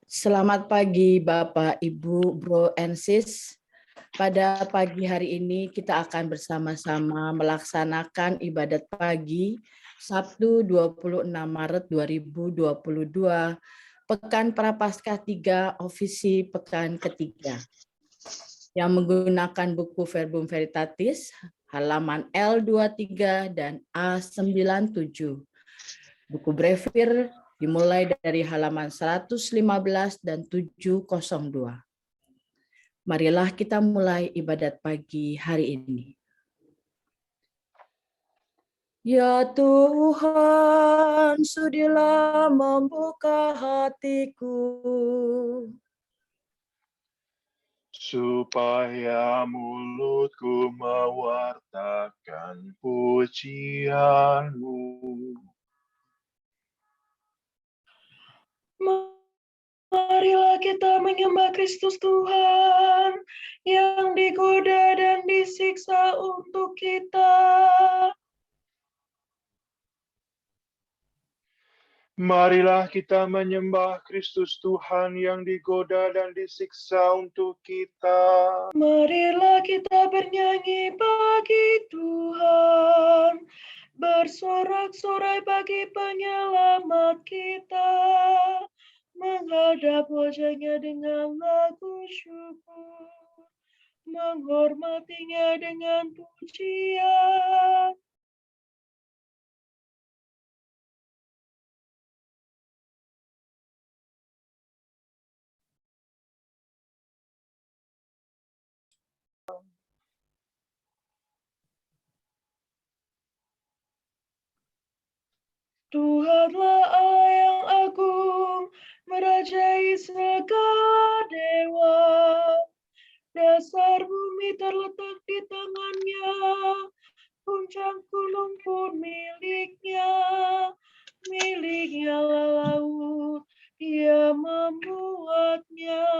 Selamat pagi Bapak, Ibu, Bro, and Sis. Pada pagi hari ini kita akan bersama-sama melaksanakan ibadat pagi Sabtu 26 Maret 2022, Pekan Prapaskah 3, Ofisi Pekan ketiga. Yang menggunakan buku Verbum Veritatis, halaman L23 dan A97. Buku Brevir dimulai dari halaman 115 dan 702. Marilah kita mulai ibadat pagi hari ini. Ya Tuhan, sudilah membuka hatiku, supaya mulutku mewartakan pujian-Mu. Marilah kita menyembah Kristus Tuhan yang digoda dan disiksa untuk kita. Marilah kita menyembah Kristus Tuhan yang digoda dan disiksa untuk kita. Marilah kita bernyanyi bagi Tuhan, bersorak-sorai bagi penyelamat kita, menghadap wajah-Nya dengan lagu syukur, menghormatinya dengan pujian. Tuhanlah Allah yang agung, merajai segala dewa. Dasar bumi terletak di tangan-Nya, puncak gunung pun milik-Nya. Milik-Nya laut, Dia membuatnya.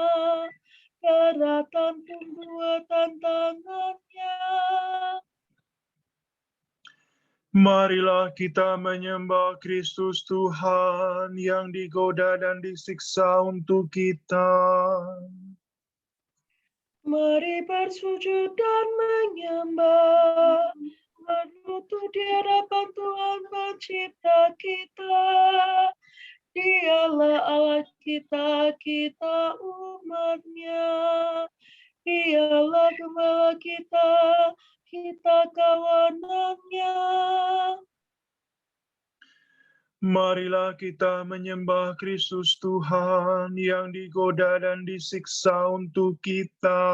Daratan pun buatan tangan-Nya. Marilah kita menyembah Kristus Tuhan yang digoda dan disiksa untuk kita. Mari bersujud dan menyembah, menutup di hadapan Tuhan Pencipta kita. Dialah Allah kita, kita umat-Nya. Dialah Gembala kita, kita kawanan-Nya. Marilah kita menyembah Kristus Tuhan yang digoda dan disiksa untuk kita.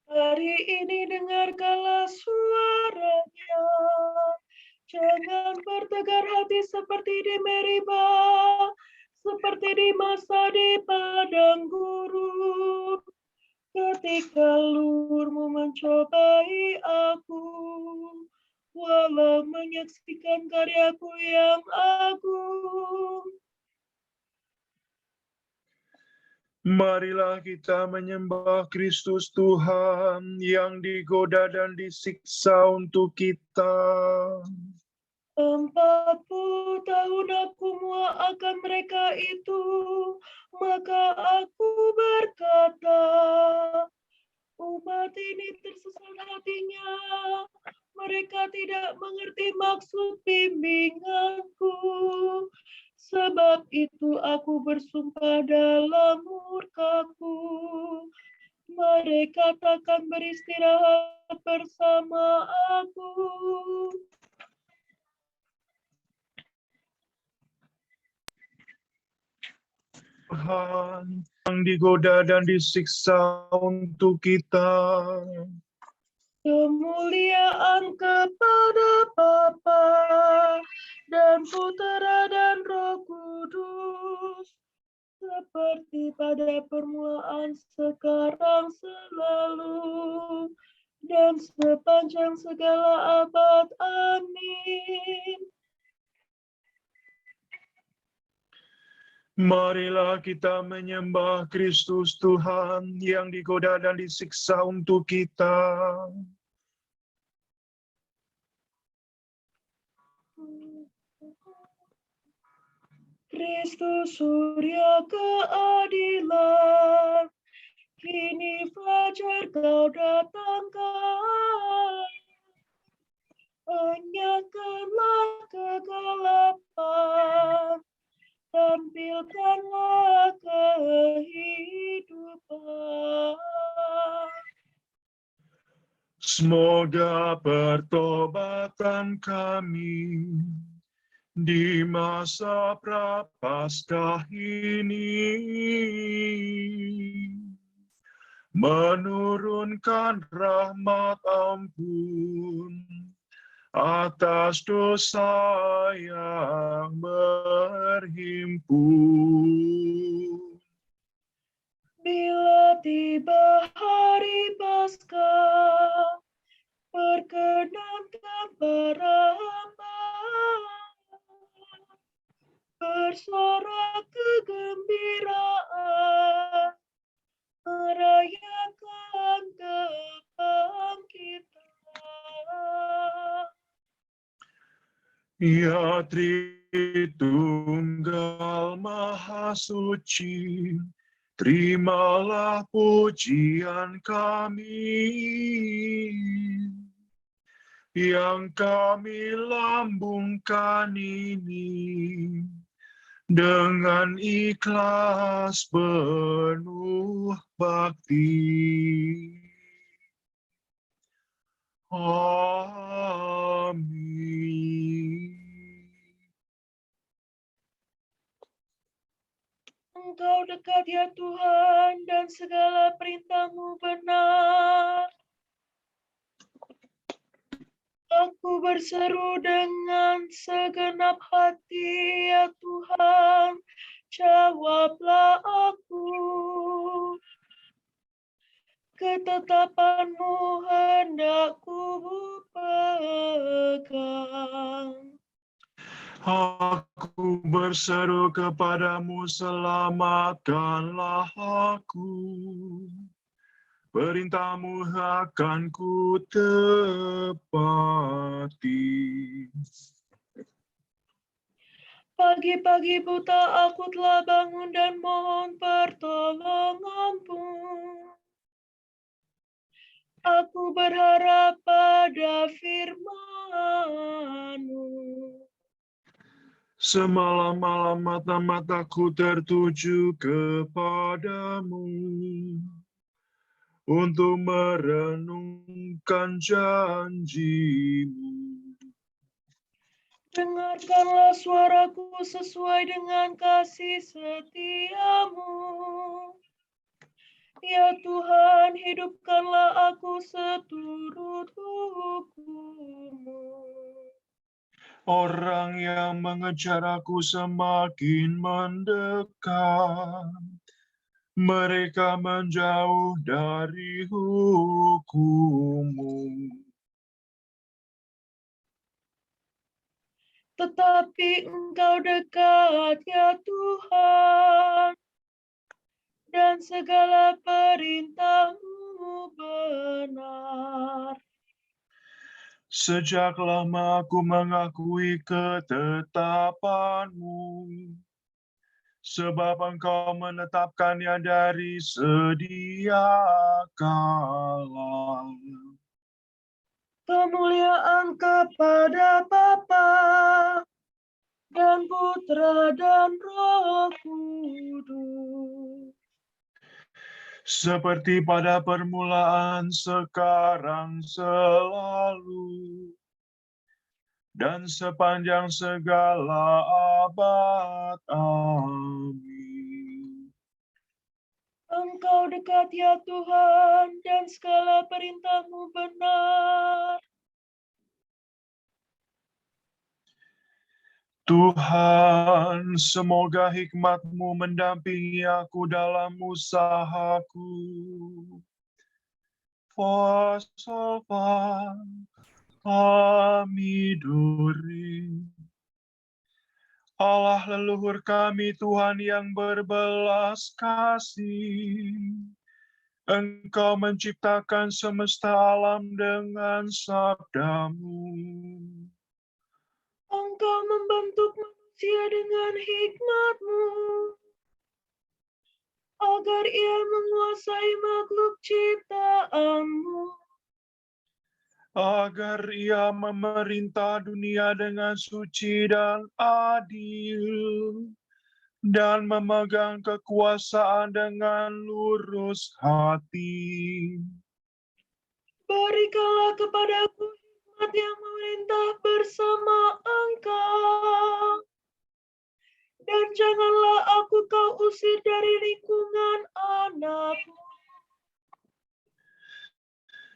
Hari ini dengarkanlah suara-Nya. Jangan bertegar hati seperti di Meribah, seperti di masa di padang gurun. Ketika luhurmu mencobai aku, walau menyaksikan karyaku yang agung. Marilah kita menyembah Kristus Tuhan yang digoda dan disiksa untuk kita. 40 tahun aku muak akan mereka itu, maka aku berkata, umat ini tersesat hatinya, mereka tidak mengerti maksud bimbinganku. Sebab itu aku bersumpah dalam murkaku, mereka takkan beristirahat bersama aku. Tuhan yang digoda dan disiksa untuk kita. Kemuliaan kepada Bapa dan Putera dan Roh Kudus, seperti pada permulaan, sekarang, selalu, dan sepanjang segala abad. Amin. Marilah kita menyembah Kristus Tuhan yang digoda dan disiksa untuk kita. Kristus surya keadilan, kini fajar kau datangkan. Enyahkanlah kegelapan, tampilkanlah kehidupan. Semoga pertobatan kami di masa prapaskah ini menurunkan rahmat ampun atas dosa yang berhimpun. Bila tiba hari Paskah, perkenankan para hamba bersorak kegembiraan, merayakan kebangkitan. Ya Tritunggal Maha Suci, terimalah pujian kami yang kami lambungkan ini dengan ikhlas penuh bakti. Amin. Engkau dekat ya Tuhan, dan segala perintah-Mu benar. Aku berseru dengan segenap hati, ya Tuhan, jawablah aku. Ketetapan-Mu hendak ku pegang. Aku berseru kepadamu, selamatkanlah aku. Perintah-Mu akan ku tepati. Pagi-pagi buta aku telah bangun dan mohon pertolongan-Mu. Aku berharap pada firman-Mu. Semalam-malam mata-mataku tertuju kepadamu untuk merenungkan janji-Mu. Dengarkanlah suaraku sesuai dengan kasih setia-Mu. Ya Tuhan, hidupkanlah aku seturut hukum-Mu. Orang yang mengejar aku semakin mendekat. Mereka menjauh dari hukum-Mu. Tetapi Engkau dekat, ya Tuhan, dan segala perintah-Mu benar. Sejak lama aku mengakui ketetapan-Mu, sebab Engkau menetapkannya dari sedia kala. Kemuliaan kepada Bapa dan Putra dan Roh Kudus. Seperti pada permulaan, sekarang, selalu, dan sepanjang segala abad. Amin. Engkau dekat ya Tuhan, dan segala perintah-Mu benar. Tuhan, semoga hikmat-Mu mendampingi aku dalam usahaku. Fasolfa, Amidori. Allah leluhur kami, Tuhan yang berbelas kasih. Engkau menciptakan semesta alam dengan sabda-Mu. Engkau membentuk manusia dengan hikmat-Mu, agar ia menguasai makhluk ciptaan-Mu. Agar ia memerintah dunia dengan suci dan adil, dan memegang kekuasaan dengan lurus hati. Berikanlah kepadaku hikmat yang memerintah bersama Engkau, dan janganlah Kau usir dari lingkungan anakmu.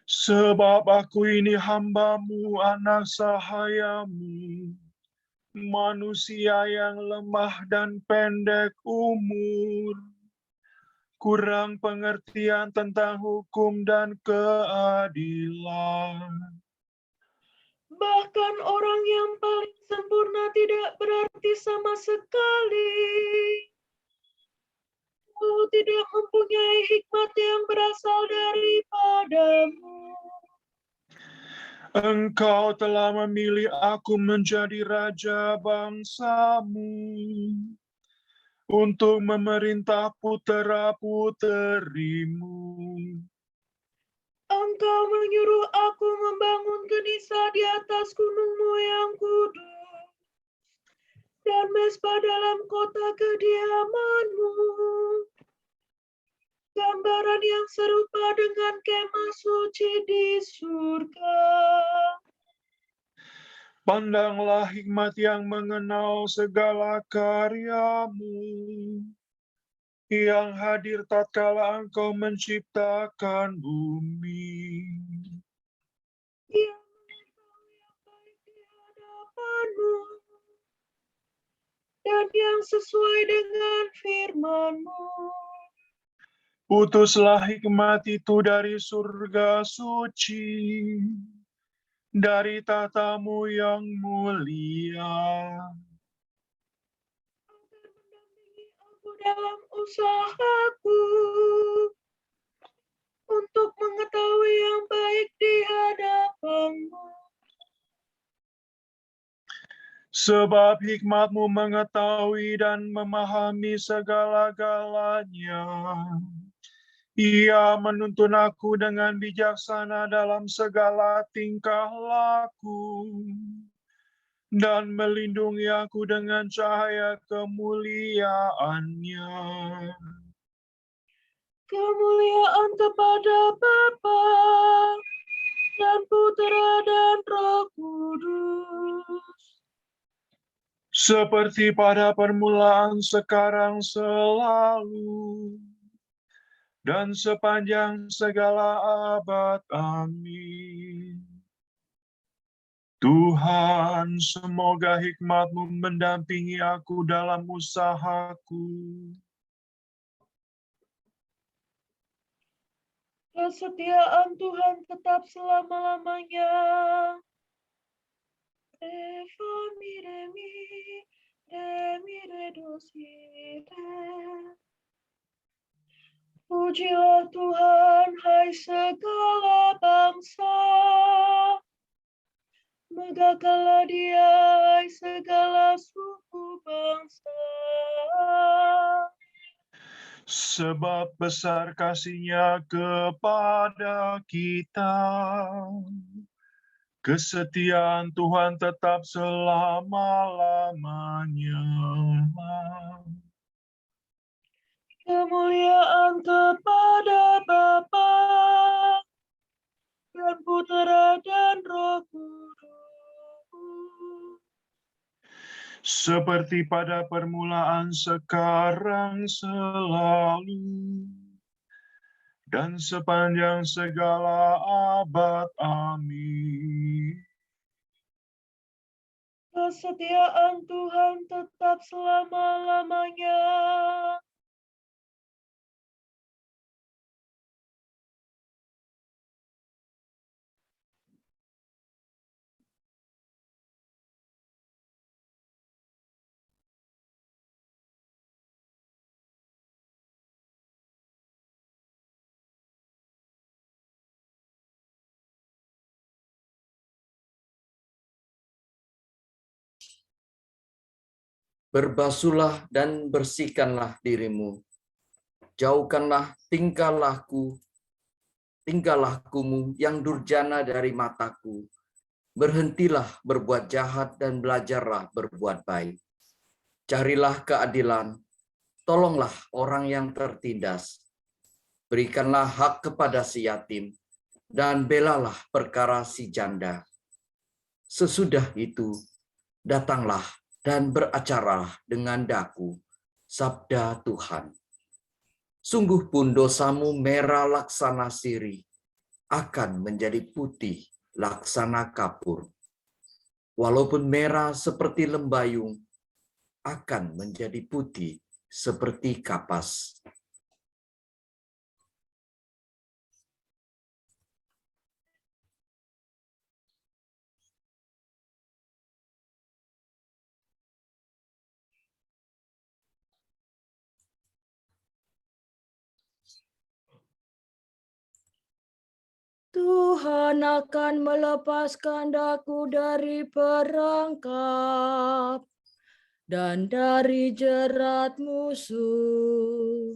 Sebab aku ini hamba-Mu, anak sahayamu, manusia yang lemah dan pendek umur, kurang pengertian tentang hukum dan keadilan. Bahkan orang yang paling sempurna tidak berarti sama sekali. Kau tidak mempunyai hikmat yang berasal daripadamu. Engkau telah memilih aku menjadi raja bangsa-Mu, untuk memerintah putera-puterimu. Engkau menyuruh aku membangun genisah di atas gunung-Mu yang kudus, dan mezbah dalam kota kediaman-Mu. Gambaran yang serupa dengan kemah suci di surga. Pandanglah hikmat yang mengenal segala karya-Mu, yang hadir tatkala Engkau menciptakan bumi. Ia mengetahui yang baik di hadapan-Mu, dan yang sesuai dengan firman-Mu. Utuslah hikmat itu dari surga suci, dari tatamu yang mulia. Agar mendampingi aku dalam usahaku, untuk mengetahui yang baik di hadapan-Mu. Sebab hikmat-Mu mengetahui dan memahami segala-galanya. Ia menuntun aku dengan bijaksana dalam segala tingkah laku, dan melindungi aku dengan cahaya kemuliaannya. Kemuliaan kepada Bapa dan Putera dan Roh Kudus, Seperti pada permulaan, sekarang, selalu, dan sepanjang segala abad. Amin. Tuhan, semoga hikmat-Mu mendampingi aku dalam usahaku. kesetiaan Tuhan tetap selama-lamanya. Eva miremi, demi redosire. Pujilah Tuhan, hai segala bangsa. Megahkanlah Dia, hai segala suku bangsa. Sebab besar kasih-Nya kepada kita. Kesetiaan Tuhan tetap selama-lamanya. Kemuliaan kepada Bapa dan Putera dan Roh Kudus. Seperti pada permulaan, sekarang, selalu, dan sepanjang segala abad. Amin. Kesetiaan Tuhan tetap selama-lamanya. Berbasuhlah dan bersihkanlah dirimu. Jauhkanlah tingkah lakumu yang durjana dari mataku. Berhentilah berbuat jahat dan belajarlah berbuat baik. Carilah keadilan, tolonglah orang yang tertindas. Berikanlah hak kepada si yatim, dan belalah perkara si janda. Sesudah itu, datanglah dan beracaralah dengan daku, sabda Tuhan. Sungguh pun dosamu merah laksana sirih, akan menjadi putih laksana kapur. Walaupun merah seperti lembayung, akan menjadi putih seperti kapas. Tuhan akan melepaskan daku dari perangkap dan dari jerat musuh.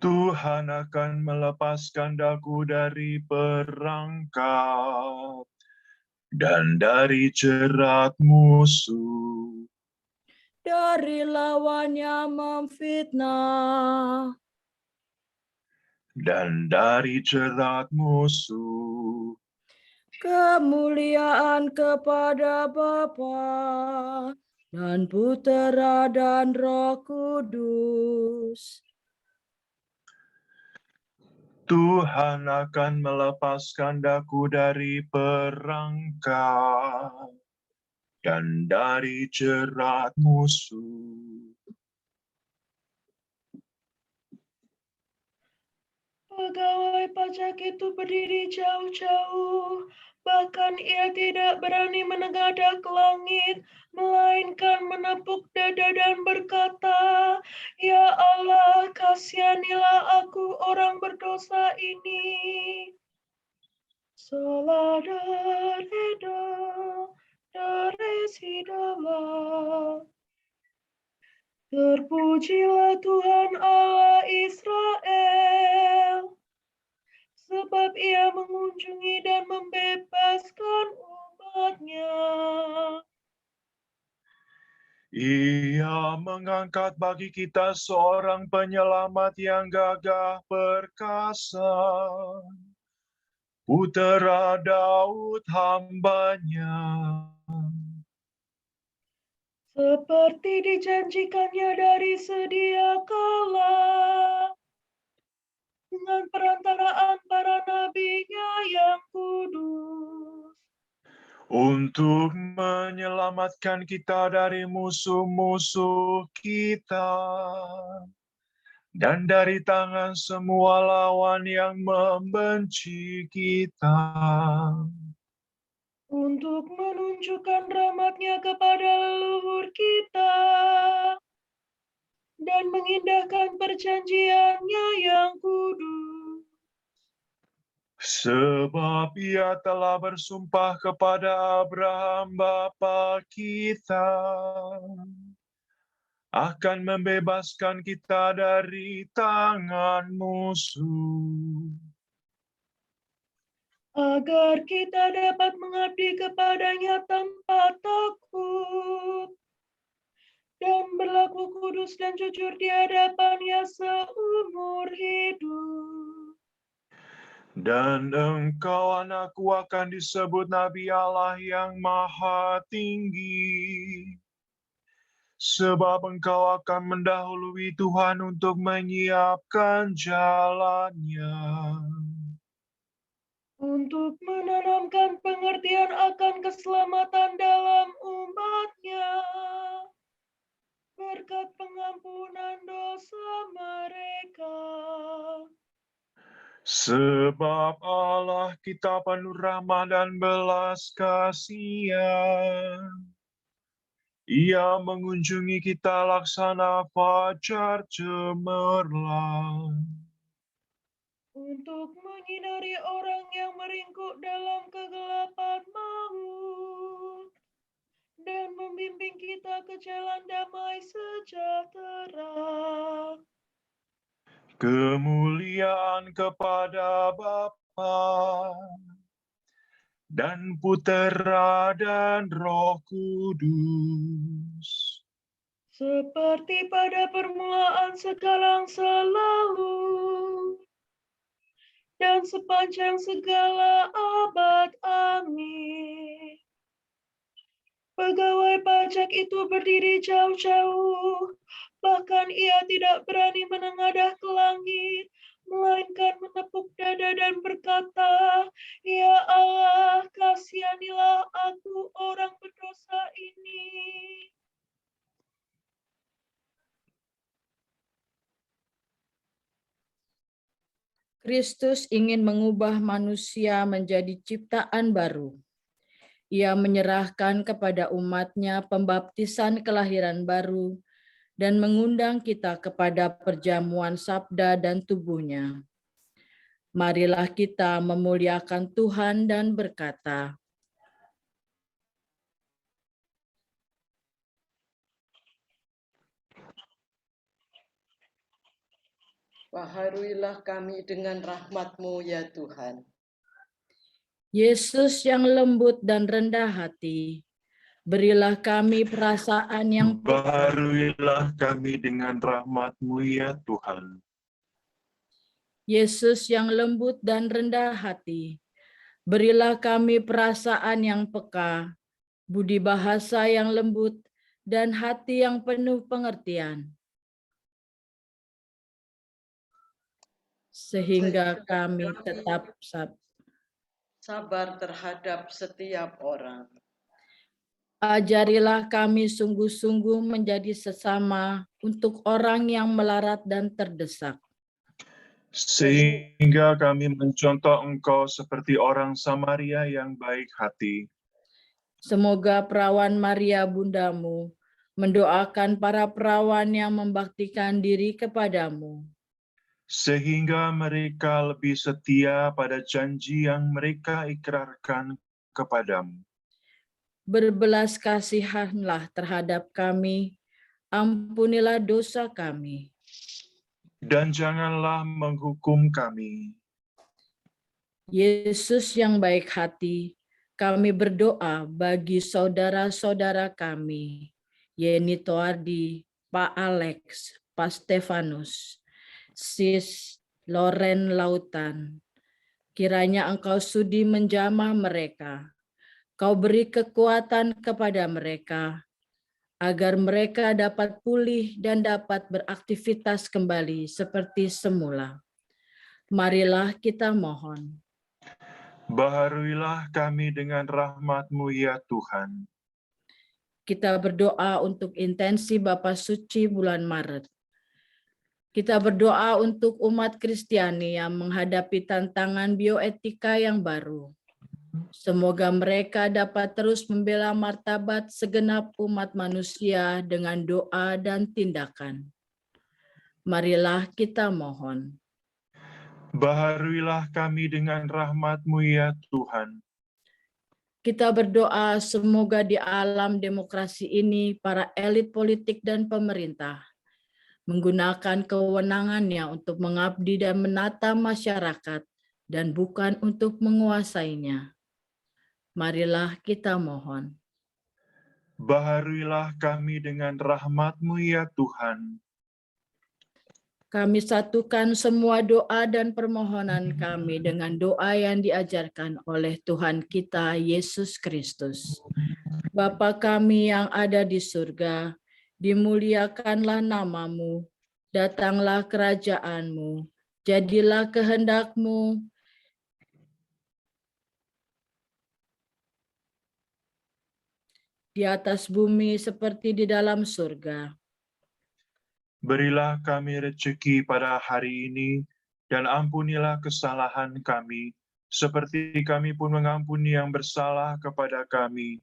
Tuhan akan melepaskan daku dari perangkap dan dari jerat musuh. Dari lawannya memfitnah. Dan dari jerat musuh. Kemuliaan kepada Bapa dan Putera dan Roh Kudus. Tuhan akan melepaskan daku dari perangkap dan dari jerat musuh. Pegawai pajak itu berdiri jauh-jauh, bahkan ia tidak berani menengadah ke langit, melainkan menepuk dada dan berkata, "Ya Allah, kasihanilah aku orang berdosa ini." Soladare do, terpujilah Tuhan Allah Israel, sebab ia mengunjungi dan membebaskan umat-Nya. Ia mengangkat bagi kita seorang penyelamat yang gagah perkasa, Putera Daud hamba-Nya. Seperti dijanjikannya dari sedia kala, dengan perantaraan para nabi-Nya yang kudus. Untuk menyelamatkan kita dari musuh-musuh kita, dan dari tangan semua lawan yang membenci kita. Untuk menunjukkan rahmat-Nya kepada leluhur kita, dan mengindahkan perjanjian-Nya yang kudus. Sebab ia telah bersumpah kepada Abraham bapa kita, akan membebaskan kita dari tangan musuh, agar kita dapat mengabdi kepada-Nya tanpa takut, dan berlaku kudus dan jujur di hadapan-Nya seumur hidup. dan engkau anakku akan disebut Nabi Allah yang Maha Tinggi, sebab engkau akan mendahului Tuhan untuk menyiapkan jalannya, Untuk menanamkan pengertian akan keselamatan dalam umat-Nya, berkat pengampunan dosa mereka. sebab Allah kita penuh rahmat dan belas kasihan. Ia mengunjungi kita laksana fajar cemerlang, Untuk menyinari orang yang meringkuk dalam kegelapan maut, dan membimbing kita ke jalan damai sejahtera. Kemuliaan kepada Bapa dan Putera dan Roh Kudus. Seperti pada permulaan, sekarang, selalu, dan sepanjang segala abad. Amin. Pegawai pajak itu berdiri jauh-jauh, bahkan ia tidak berani menengadah ke langit, melainkan menepuk dada dan berkata, "Ya Allah, kasihanilah aku orang berdosa ini." Kristus ingin mengubah manusia menjadi ciptaan baru. Ia menyerahkan kepada umatnya pembaptisan kelahiran baru dan mengundang kita kepada perjamuan sabda dan tubuhnya. Marilah kita memuliakan Tuhan dan berkata, Baharuilah kami dengan rahmat-Mu ya Tuhan. Yesus yang lembut dan rendah hati, berilah kami perasaan yang Baharuilah kami dengan rahmat-Mu ya Tuhan. Yesus yang lembut dan rendah hati, berilah kami perasaan yang peka, budi bahasa yang lembut, dan hati yang penuh pengertian. Sehingga kami tetap sabar terhadap setiap orang. Ajarilah kami sungguh-sungguh menjadi sesama untuk orang yang melarat dan terdesak. Sehingga kami mencontoh Engkau seperti orang Samaria yang baik hati. Semoga perawan Maria Bundamu mendoakan para perawan yang membaktikan diri kepadamu. Sehingga mereka lebih setia pada janji yang mereka ikrarkan kepadamu. Berbelas kasihanlah terhadap kami, ampunilah dosa kami. Dan janganlah menghukum kami. Yesus yang baik hati, kami berdoa bagi saudara-saudara kami, Yeni Toardi, Pak Alex, Pak Stefanus, Sis Loren Lautan. Kiranya Engkau sudi menjamah mereka. Kau beri kekuatan kepada mereka, agar mereka dapat pulih dan dapat beraktivitas kembali seperti semula. Marilah kita mohon. Baharuilah kami dengan rahmat-Mu ya Tuhan. Kita berdoa untuk intensi Bapa Suci bulan Maret. Kita berdoa untuk umat Kristiani yang menghadapi tantangan bioetika yang baru. Semoga mereka dapat terus membela martabat segenap umat manusia dengan doa dan tindakan. Marilah kita mohon. Baharuilah kami dengan rahmat-Mu ya Tuhan. Kita berdoa semoga di alam demokrasi ini para elit politik dan pemerintah menggunakan kewenangannya untuk mengabdi dan menata masyarakat dan bukan untuk menguasainya. Marilah kita mohon. Baharuilah kami dengan rahmat-Mu ya Tuhan. Kami satukan semua doa dan permohonan kami dengan doa yang diajarkan oleh Tuhan kita Yesus Kristus. Bapa kami yang ada di surga, dimuliakanlah nama-Mu, datanglah kerajaan-Mu, jadilah kehendak-Mu di atas bumi seperti di dalam surga. Berilah kami rezeki pada hari ini, dan ampunilah kesalahan kami, seperti kami pun mengampuni yang bersalah kepada kami.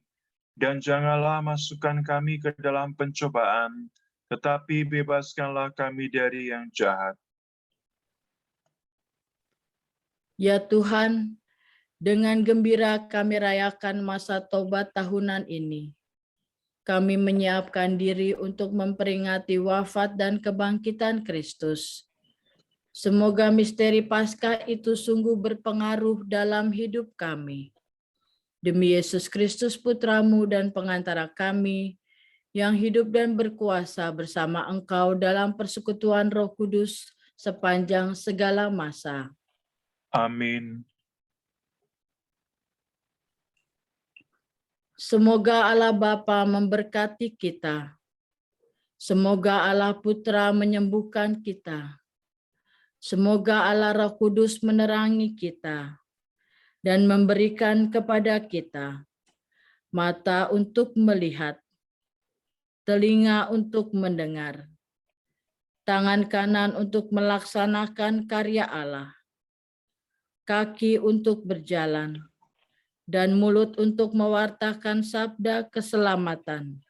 Dan janganlah masukkan kami ke dalam pencobaan, tetapi bebaskanlah kami dari yang jahat. Ya Tuhan, dengan gembira kami rayakan masa tobat tahunan ini. kami menyiapkan diri untuk memperingati wafat dan kebangkitan Kristus. Semoga misteri Paskah itu sungguh berpengaruh dalam hidup kami. Demi Yesus Kristus Putramu dan pengantara kami, yang hidup dan berkuasa bersama Engkau dalam persekutuan Roh Kudus sepanjang segala masa. Amin. Semoga Allah Bapa memberkati kita. Semoga Allah Putra menyembuhkan kita. Semoga Allah Roh Kudus menerangi kita dan memberikan kepada kita mata untuk melihat, telinga untuk mendengar, tangan kanan untuk melaksanakan karya Allah, kaki untuk berjalan, dan mulut untuk mewartakan sabda keselamatan.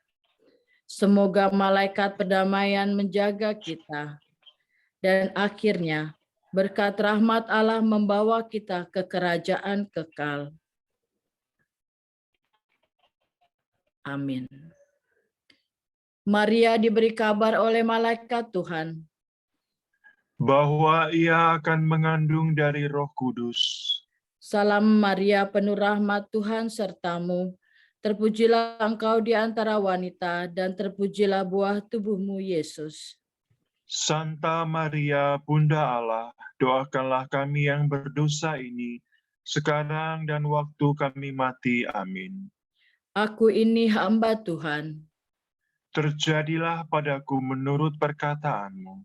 Semoga malaikat perdamaian menjaga kita, dan akhirnya berkat rahmat Allah membawa kita ke kerajaan kekal. Amin. Maria diberi kabar oleh malaikat Tuhan Bahwa ia akan mengandung dari Roh Kudus. Salam Maria, penuh rahmat, Tuhan sertamu. Terpujilah engkau di antara wanita, dan terpujilah buah tubuhmu, Yesus. Santa Maria, Bunda Allah, doakanlah kami yang berdosa ini, sekarang dan waktu kami mati. Amin. Aku ini hamba Tuhan. Terjadilah padaku menurut perkataanmu.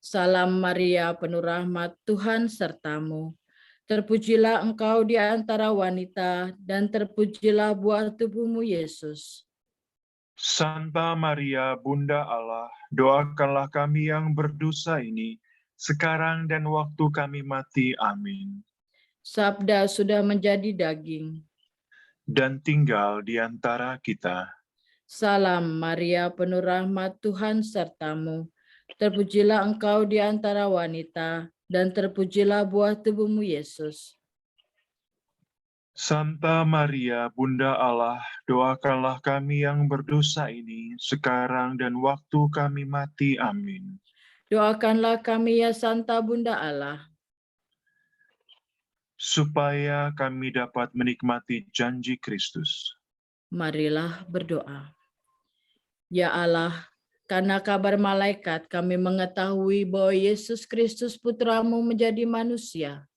Salam Maria, penuh rahmat, Tuhan sertamu. Terpujilah engkau di antara wanita, dan terpujilah buah tubuhmu, Yesus. Santa Maria, Bunda Allah, doakanlah kami yang berdosa ini, sekarang dan waktu kami mati. Amin. Sabda sudah menjadi daging. Dan tinggal di antara kita. Salam Maria, penuh rahmat, Tuhan sertamu. Terpujilah engkau di antara wanita, dan terpujilah buah tubuhmu, Yesus. Santa Maria, Bunda Allah, doakanlah kami yang berdosa ini, sekarang dan waktu kami mati. Amin. Doakanlah kami ya Santa Bunda Allah, supaya kami dapat menikmati janji Kristus. marilah berdoa. Ya Allah, karena kabar malaikat kami mengetahui bahwa Yesus Kristus Putramu menjadi manusia.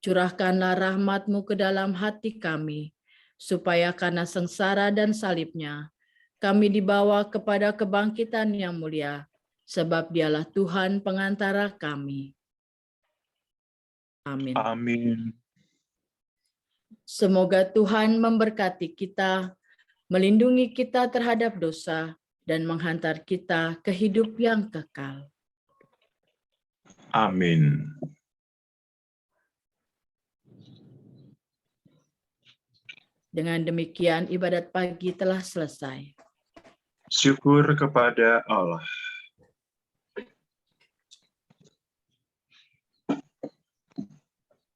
Curahkanlah rahmat-Mu ke dalam hati kami, supaya karena sengsara dan salibnya, kami dibawa kepada kebangkitan yang mulia, sebab Dialah Tuhan pengantara kami. Amin. Amin. Semoga Tuhan memberkati kita, melindungi kita terhadap dosa, dan menghantar kita ke hidup yang kekal. Amin. Dengan demikian, ibadat pagi telah selesai. Syukur kepada Allah.